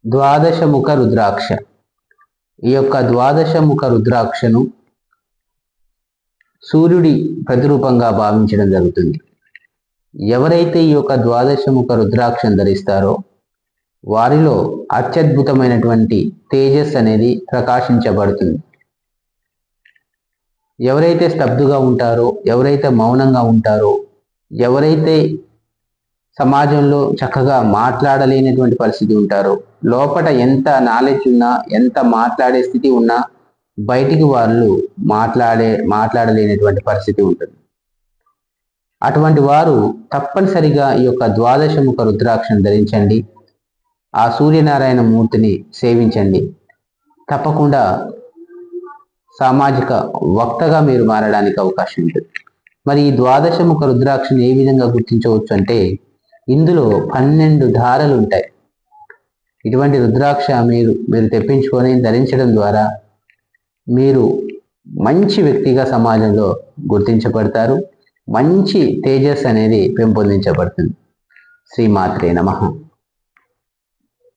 ద్వాదశముఖ రుద్రాక్ష. ఈ యొక్క ద్వాదశముఖ రుద్రాక్షను సూర్యుడి ప్రతిరూపంగా భావించడం జరుగుతుంది. ఎవరైతే ఈ యొక్క ద్వాదశముఖ రుద్రాక్షను ధరిస్తారో వారిలో అత్యద్భుతమైనటువంటి తేజస్ అనేది ప్రకాశించబడుతుంది. ఎవరైతే స్తబ్దుగా ఉంటారో, ఎవరైతే మౌనంగా ఉంటారో, ఎవరైతే సమాజంలో చక్కగా మాట్లాడలేనటువంటి పరిస్థితి ఉంటారో, లోపల ఎంత నాలెడ్జ్ ఉన్నా, ఎంత మాట్లాడే స్థితి ఉన్నా బయటికి వాళ్ళు మాట్లాడలేనటువంటి పరిస్థితి ఉంటుంది. అటువంటి వారు తప్పనిసరిగా ఈ యొక్క ద్వాదశముఖ రుద్రాక్షను ధరించండి. ఆ సూర్యనారాయణ మూర్తిని సేవించండి. తప్పకుండా సామాజిక వక్తగా మీరు మారడానికి అవకాశం ఉంటుంది. మరి ఈ ద్వాదశముఖ రుద్రాక్షను ఏ విధంగా గుర్తించవచ్చు అంటే, ఇందులో 12 ధారలు ఉంటాయి. ఇటువంటి రుద్రాక్ష మీరు తెప్పించుకొని ధరించడం ద్వారా మీరు మంచి వ్యక్తిగా సమాజంలో గుర్తించబడతారు. మంచి తేజస్ అనేది పెంపొందించబడుతుంది. శ్రీమాత్రే నమః.